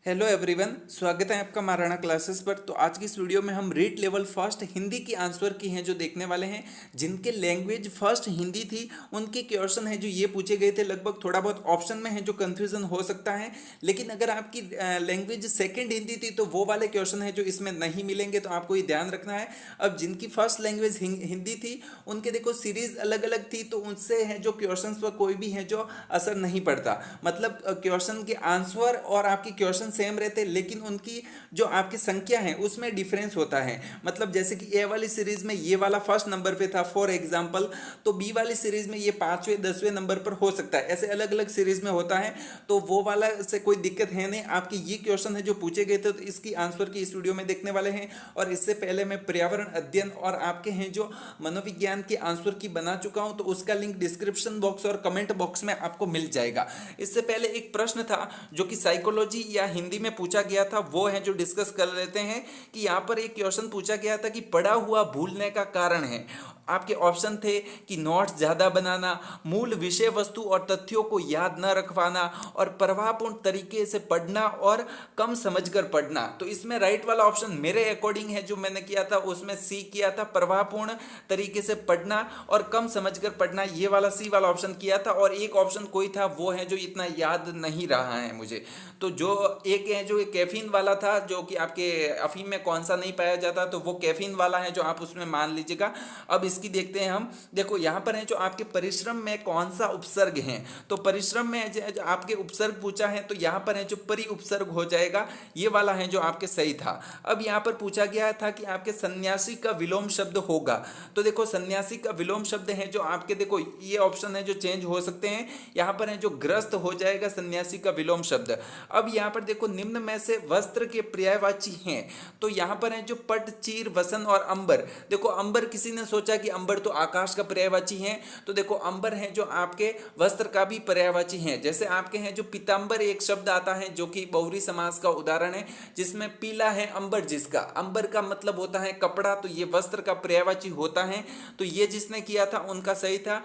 Hello everyone, स्वागत है आपका महाराणा क्लासेस पर। तो आज की इस वीडियो में हम रीड लेवल फर्स्ट हिंदी की आंसर की हैं जो देखने वाले हैं। जिनके लैंग्वेज फर्स्ट हिंदी थी उनके क्वेश्चन हैं जो ये पूछे गए थे। लगभग थोड़ा बहुत ऑप्शन में है जो कंफ्यूजन हो सकता है, लेकिन अगर आपकी लैंग्वेज सेकंड हिंदी थी तो वो वाले क्वेश्चन है जो इसमें नहीं मिलेंगे, तो आपको ये ध्यान रखना है। अब जिनकी फर्स्ट लैंग्वेज हिंदी थी उनके देखो सीरीज अलग अलग थी, तो उनसे है जो क्वेश्चन पर कोई भी है जो असर नहीं पड़ता। मतलब क्वेश्चन के आंसर और आपकी क्वेश्चन सेम रहते, लेकिन उनकी जो आपकी संख्या है उसमें डिफरेंस होता है। मतलब जैसे कि ए वाली सीरीज में ये वाला फर्स्ट नंबर पे था फॉर एग्जांपल, तो बी वाली सीरीज में ये 5वें 10वें नंबर पर हो सकता है। ऐसे अलग अलग सीरीज में होता है, तो वो वाला से कोई दिक्कत है नहीं। आपके ये क्वेश्चन है जो पूछे गए थे, तो इसकी आंसर की इस वीडियो में देखने वाले हैं। और इससे पहले मैं पर्यावरण अध्ययन और आपके हैं जो मनोविज्ञान के आंसर की बना चुका हूं, तो उसका लिंक डिस्क्रिप्शन बॉक्स और कमेंट बॉक्स में आपको मिल जाएगा। इससे पहले एक प्रश्न था जो कि साइकोलॉजी या हिंदी में पूछा गया था, वो है जो डिस्कस कर लेते हैं। कि यहाँ पर एक क्वेश्चन पूछा गया था कि पढ़ा हुआ भूलने का कारण है। आपके ऑप्शन थे कि नोट्स ज़्यादा बनाना, मूल विषय वस्तु और तथ्यों को याद न रखवाना, और प्रभावपूर्ण तरीके से पढ़ना और कम समझकर पढ़ना। तो इसमें राइट वाला ऑप्शन मेरे अकॉर्डिंग है जो मैंने किया था, उसमें सी किया था, प्रभावपूर्ण तरीके से पढ़ना और कम समझकर पढ़ना, ये वाला सी वाला ऑप्शन किया था। और एक ऑप्शन कोई था वो है जो इतना याद नहीं रहा है मुझे। तो जो एक है जो कैफीन वाला था, जो कि आपके अफीम में कौन सा नहीं पाया जाता, तो वो कैफीन वाला है जो आप उसमें मान लीजिएगा। अब इसकी देखते हैं हम। देखो यहाँ पर है जो आपके परिश्रम में कौन सा उपसर्ग है, तो परिश्रम में जो आपके उपसर्ग पूछा है, तो यहाँ पर है जो परि उपसर्ग हो जाएगा, ये वाला है जो आपके सही था। अब यहाँ पर पूछा गया था कि आपके सन्यासी का विलोम शब्द होगा, तो देखो सन्यासी का विलोम शब्द है जो आपके, देखो ये ऑप्शन है जो चेंज हो सकते हैं। यहाँ पर है जो ग्रस्त हो जाएगा सन्यासी का विलोम शब्द। अब यहाँ पर देखो निम्न में से वस्त्र के पर्यायवाची हैं, तो यहाँ पर है जो पट, चीर, वसन और अंबर। देखो अंबर किसी ने सोचा कि अंबर तो आकाश का पर्यायवाची है, तो देखो अंबर है जो आपके वस्त्र का भी पर्यायवाची है। जैसे आपके हैं जो पीतांबर एक शब्द आता है जो कि बहुरी समास का उदाहरण है, जिसमें पीला है अंबर, जिसका अंबर का मतलब होता है कपड़ा, तो ये वस्त्र का पर्यायवाची होता है। तो ये जिसने किया था उनका सही था।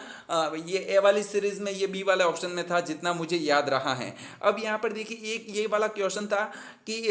ये ए वाली सीरीज में ये बी वाले ऑप्शन में था जितना मुझे याद रहा है। अब यहाँ पर देखिए एक ये वाला क्वेश्चन था कि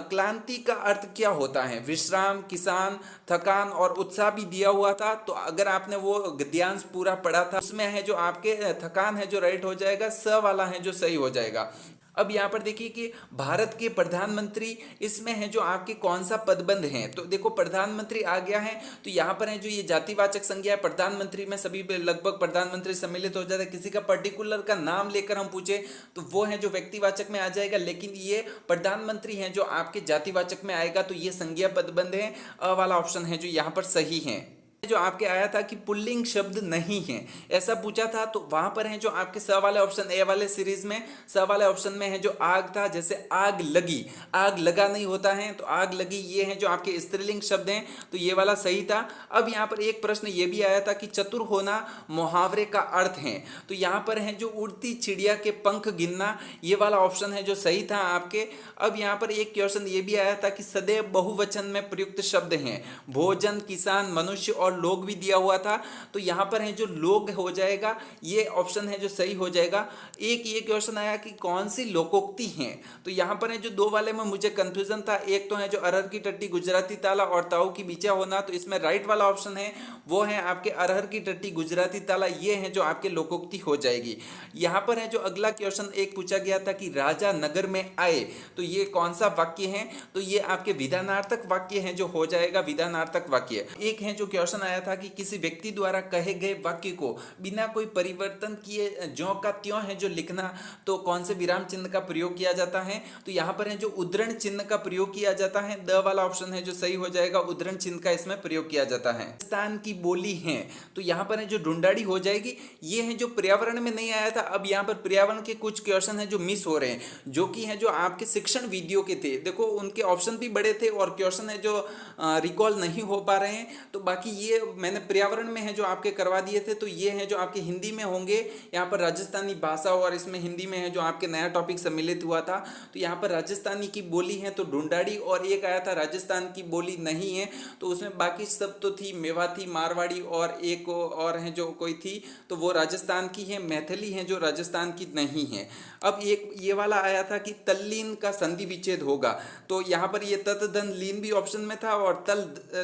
क्लांति का अर्थ क्या होता है। विश्राम, किसान, थकान और उत्साह भी दिया हुआ था। तो अगर आपने वो गद्यांश पूरा पढ़ा था, उसमें है जो आपके थकान है जो राइट हो जाएगा, स वाला है जो सही हो जाएगा। अब यहाँ पर देखिए कि भारत के प्रधानमंत्री, इसमें है जो आपके कौन सा पदबंध है, तो देखो प्रधानमंत्री आ गया है, तो यहाँ पर है जो ये जातिवाचक संज्ञा है प्रधानमंत्री में, सभी पे लगभग प्रधानमंत्री सम्मिलित हो जाता है। किसी का पर्टिकुलर का नाम लेकर हम पूछे तो वो है जो व्यक्तिवाचक में आ जाएगा, लेकिन ये प्रधानमंत्री है जो आपके जातिवाचक में आएगा, तो ये संज्ञा पदबंध है। अ वाला ऑप्शन है जो यहाँ पर सही है। जो आपके आया था कि पुल्लिंग शब्द नहीं है, ऐसा पूछा था, तो वहां पर है जो आपके स वाले ऑप्शन, ए वाले सीरीज में स वाले ऑप्शन में है जो आग था। जैसे आग लगी, आग लगा नहीं होता है, तो आग लगी ये है जो आपके स्त्रीलिंग शब्द हैं, तो ये वाला सही था। अब यहाँ पर एक प्रश्न ये भी आया था कि चतुर होना मुहावरे का अर्थ है, तो यहाँ पर है जो उड़ती चिड़िया के पंख गिनना, ये वाला ऑप्शन है जो सही था आपके। अब यहाँ पर एक क्वेश्चन ये भी आया था कि सदैव बहुवचन में प्रयुक्त शब्द हैं, भोजन, किसान, मनुष्य और लोग भी दिया हुआ था, तो यहाँ पर है जो लोग हो जाएगा, ये ऑप्शन है जो सही हो जाएगा। एक ये क्वेश्चन आया कि कौन सी लोकोक्ति है, तो यहाँ पर है जो दो वाले में मुझे कंफ्यूजन था। एक तो है जो अरहर की टट्टी गुजराती ताला और ताऊ की बीचा होना, तो इसमें राइट वाला ऑप्शन है वो है आपके अरहर की टट्टी गुजराती ताला, ये है जो आपके लोकोक्ति हो जाएगी। यहाँ पर है जो अगला क्वेश्चन एक पूछा गया था कि राजा नगर में आए, तो ये कौन सा वाक्य है, तो ये आपके विधानार्थक वाक्य है जो हो जाएगा, विधानार्थक वाक्य। एक है जो क्वेश्चन आया था कि किसी व्यक्ति द्वारा कहे गए वाक्य को बिना कोई परिवर्तन किए ज्यों का त्यों है जो लिखना, तो कौन से विराम चिन्ह का प्रयोग किया जाता है, तो यहाँ पर है जो उद्धरण चिन्ह का प्रयोग किया जाता है। द वाला ऑप्शन है जो सही हो जाएगा, उद्धरण चिन्ह का इसमें प्रयोग किया जाता है। स्थान की बोली है, तो यहाँ पर है जो ढूंढाड़ी हो जाएगी, ये है जो पर्यावरण में नहीं आया था। अब यहाँ पर पर्यावरण के कुछ क्वेश्चन है जो मिस हो रहे हैं, जो कि है जो आपके शिक्षण वीडियो के थे, देखो उनके ऑप्शन भी बड़े थे और क्वेश्चन है जो रिकॉल नहीं हो पा रहे हैं, तो बाकी ये मैंने पर्यावरण में है जो आपके करवा दिए थे, तो ये है जो आपके हिंदी में होंगे। यहाँ पर राजस्थानी भाषा और इसमें हिंदी में है जो आपके नया टॉपिक सम्मिलित हुआ था। तो यहाँ पर राजस्थानी की बोली है तो ढूंढाड़ी, और एक आया था राजस्थान की बोली नहीं है, तो उसमें बाकी सब तो थी, मेवाती, मारवाड़ी और एक और है जो कोई थी, तो वो राजस्थान की है। मैथिली है जो राजस्थान की नहीं है। अब एक ये वाला आया था कि तल्लीन का संधि विच्छेद होगा, तो यहाँ पर ये तत् धन लीन भी ऑप्शन में था और तल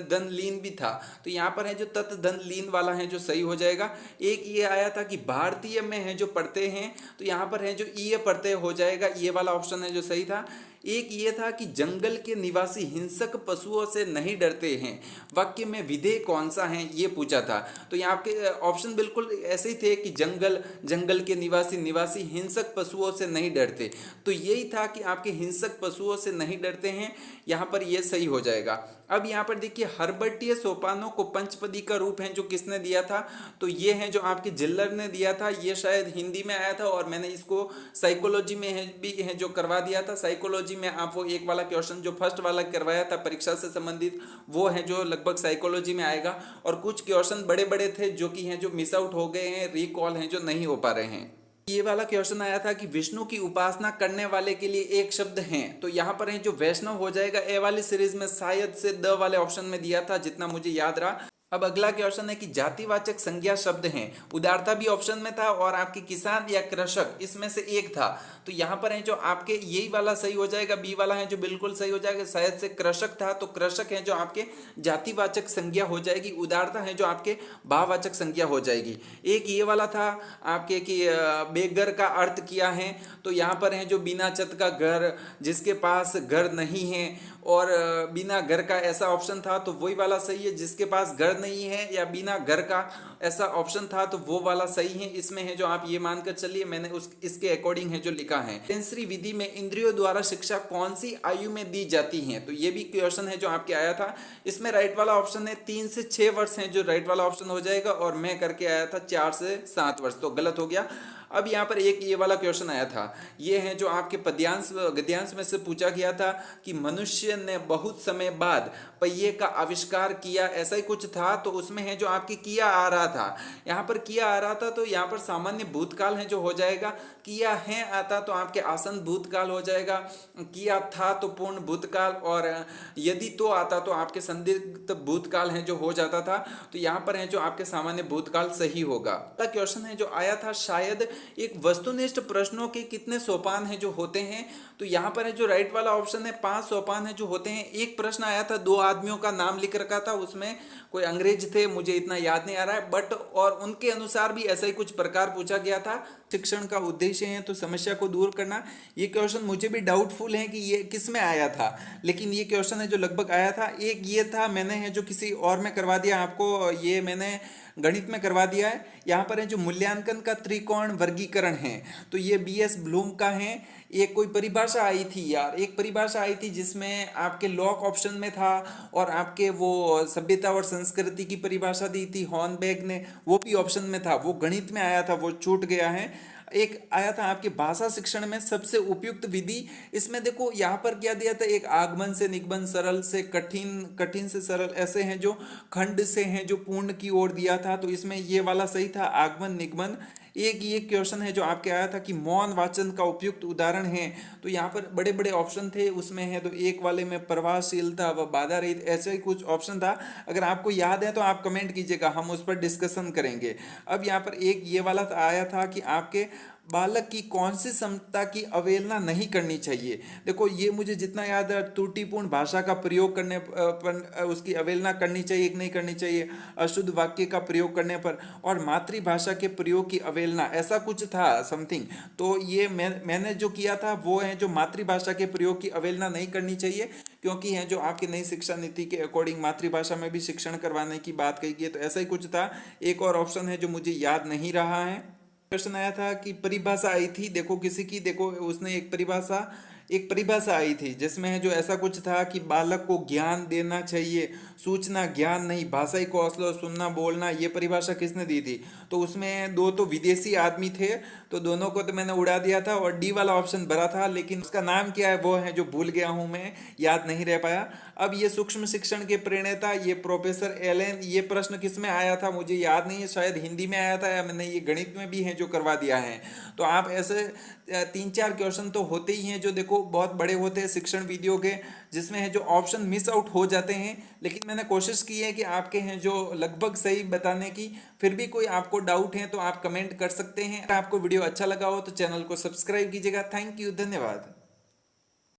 धन लीन भी था, तो यहाँ पर है जो तत् धन लीन वाला है जो सही हो जाएगा। एक ये आया था कि भारतीय में है जो पढ़ते हैं, तो यहाँ पर है जो ये पढ़ते हो जाएगा, ये वाला ऑप्शन है जो सही था। एक ये था कि जंगल के निवासी हिंसक पशुओं से नहीं डरते हैं, वाक्य में विधेय कौन सा है ये पूछा था। तो यहाँ के ऑप्शन बिल्कुल ऐसे ही थे कि जंगल के निवासी हिंसक पशुओं से नहीं डरते, तो यही था कि आपके हिंसक पशुओं से नहीं डरते हैं, यहाँ पर ये सही हो जाएगा। अब यहाँ पर देखिए, हर्बटीय सोपानों को पंचपदी का रूप है जो किसने दिया था, तो ये है जो आपके जिल्लर ने दिया था। ये शायद हिंदी में आया था और मैंने इसको साइकोलॉजी में है भी है जो करवा दिया था। साइकोलॉजी में आप वो एक वाला क्वेश्चन जो फर्स्ट वाला करवाया था परीक्षा से संबंधित, वो है जो लगभग साइकोलॉजी में आएगा। और कुछ क्वेश्चन बड़े बड़े थे जो कि हैं जो मिस आउट हो गए हैं, रिकॉल हैं जो नहीं हो पा रहे हैं। ये वाला क्वेश्चन आया था कि विष्णु की उपासना करने वाले के लिए एक शब्द है, तो यहाँ पर है जो वैष्णव हो जाएगा। ए वाली सीरीज में शायद से द वाले ऑप्शन में दिया था जितना मुझे याद रहा। अब अगला क्वेश्चन है कि जातिवाचक संज्ञा शब्द हैं, उदारता भी ऑप्शन में था और आपके किसान या कृषक इसमें से एक था, तो यहाँ पर है जो आपके यही वाला सही हो जाएगा। बी वाला है जो बिल्कुल सही हो जाएगा, शायद से कृषक था, तो कृषक है जो आपके जातिवाचक संज्ञा हो जाएगी। उदारता है जो आपके भाववाचक संज्ञा हो जाएगी। एक ये वाला था आपके कि बेघर का अर्थ क्या है, तो यहाँ पर है जो बिना छत का घर, जिसके पास घर नहीं है, और बिना घर का ऐसा ऑप्शन था, तो वही वाला सही है। जिसके पास घर नहीं है या बिना घर का ऐसा ऑप्शन था, तो वो वाला सही है। इसमें है जो आप ये मानकर चलिए, मैंने इसके अकॉर्डिंग है जो लिखा है। सेंसरी विधि में इंद्रियों द्वारा शिक्षा कौन सी आयु में दी जाती है, तो ये भी क्वेश्चन है जो आपके आया था। इसमें राइट वाला ऑप्शन है 3 से 6 वर्ष है जो राइट वाला ऑप्शन हो जाएगा, और मैं करके आया था 4 से 7 वर्ष, तो गलत हो गया। अब यहाँ पर एक ये वाला क्वेश्चन आया था, ये है जो आपके पद्यांश गद्यांश में से पूछा गया था कि मनुष्य ने बहुत समय बाद पहिए का आविष्कार किया, ऐसा ही कुछ था। तो उसमें है जो आपकी किया आ रहा था, यहाँ पर किया आ रहा था, तो यहाँ पर सामान्य भूतकाल है जो हो जाएगा। किया है आता तो आपके आसन भूतकाल हो जाएगा, किया था तो पूर्ण भूतकाल, और यदि तो आता तो आपके संदिग्ध भूतकाल है जो हो जाता था। तो यहाँ पर है जो आपके सामान्य भूतकाल सही होगा। अगला क्वेश्चन है जो आया था, शायद एक वस्तुनिष्ठ प्रश्नों के कितने सोपान है जो होते हैं, तो यहाँ पर है जो राइट वाला ऑप्शन है 5 सोपान है जो होते हैं। एक प्रश्न आया था, 2 आदमियों का नाम लिख रखा था, उसमें कोई अंग्रेज थे, मुझे इतना याद नहीं आ रहा है, बट और उनके अनुसार भी ऐसा ही कुछ प्रकार पूछा गया था। शिक्षण का उद्देश्य है तो समस्या को दूर करना। ये क्वेश्चन मुझे भी डाउटफुल है कि ये किस में आया था, लेकिन ये क्वेश्चन है जो लगभग आया था। एक ये था, मैंने है जो किसी और में करवा दिया आपको, ये मैंने गणित में करवा दिया है। यहाँ पर है जो मूल्यांकन का त्रिकोण वर्गीकरण है, तो ये BS ब्लूम का है। एक कोई परिभाषा आई थी यार, एक परिभाषा आई थी जिसमें आपके लॉक ऑप्शन में था, और आपके वो सभ्यता और संस्कृति की परिभाषा दी थी हॉर्नबेग ने, वो भी ऑप्शन में था। वो गणित में आया था, वो छूट गया है। एक आया था आपके भाषा शिक्षण में सबसे उपयुक्त विधि, इसमें देखो यहाँ पर क्या दिया था, एक आगमन से निगमन, सरल से कठिन, कठिन से सरल, ऐसे हैं जो खंड से हैं जो पूर्ण की ओर दिया था, तो इसमें ये वाला सही था, आगमन निगमन। एक ये क्वेश्चन है जो आपके आया था कि मौन वाचन का उपयुक्त उदाहरण है, तो यहाँ पर बड़े बड़े ऑप्शन थे उसमें है, तो एक वाले में प्रभावशीलता व बाधा रहित, ऐसे ही कुछ ऑप्शन था। अगर आपको याद है तो आप कमेंट कीजिएगा, हम उस पर डिस्कशन करेंगे। अब यहाँ पर एक ये वाला आया था कि आपके बालक की कौन सी क्षमता की अवहेलना नहीं करनी चाहिए। देखो ये मुझे जितना याद है, त्रुटिपूर्ण भाषा का प्रयोग करने पर उसकी अवहेलना करनी चाहिए कि नहीं करनी चाहिए, अशुद्ध वाक्य का प्रयोग करने पर, और मातृभाषा के प्रयोग की अवहेलना, ऐसा कुछ था समथिंग। तो ये मैंने जो किया था वो है जो मातृभाषा के प्रयोग की अवहेलना नहीं करनी चाहिए, क्योंकि है जो आपकी नई शिक्षा नीति के अकॉर्डिंग मातृभाषा में भी शिक्षण करवाने की बात कही गई है, तो ऐसा ही कुछ था। एक और ऑप्शन है जो मुझे याद नहीं रहा है। क्वेश्चन आया था कि परिभाषा आई थी, देखो किसी की, देखो उसने एक परिभाषा, एक परिभाषा आई थी जिसमें है जो ऐसा कुछ था कि बालक को ज्ञान देना चाहिए, सूचना ज्ञान नहीं, भाषाई कौशल, सुनना बोलना, ये परिभाषा किसने दी थी? तो उसमें दो तो विदेशी आदमी थे, तो दोनों को तो मैंने उड़ा दिया था और डी वाला ऑप्शन भरा था, लेकिन उसका नाम क्या है वो है जो भूल गया हूं मैं, याद नहीं रह पाया। अब ये सूक्ष्म शिक्षण के प्रणेता ये प्रोफेसर एलन, ये प्रश्न किस में आया था मुझे याद नहीं है, शायद हिंदी में आया था या मैंने ये गणित में भी है जो करवा दिया है। तो आप ऐसे तीन चार क्वेश्चन तो होते ही हैं जो देखो बहुत बड़े होते हैं शिक्षण वीडियो के, जिसमें है जो ऑप्शन मिस आउट हो जाते हैं, लेकिन मैंने कोशिश की है कि आपके हैं जो लगभग सही बताने की। फिर भी कोई आपको डाउट है तो आप कमेंट कर सकते हैं। अगर आपको वीडियो अच्छा लगा हो तो चैनल को सब्सक्राइब कीजिएगा। थैंक यू, धन्यवाद।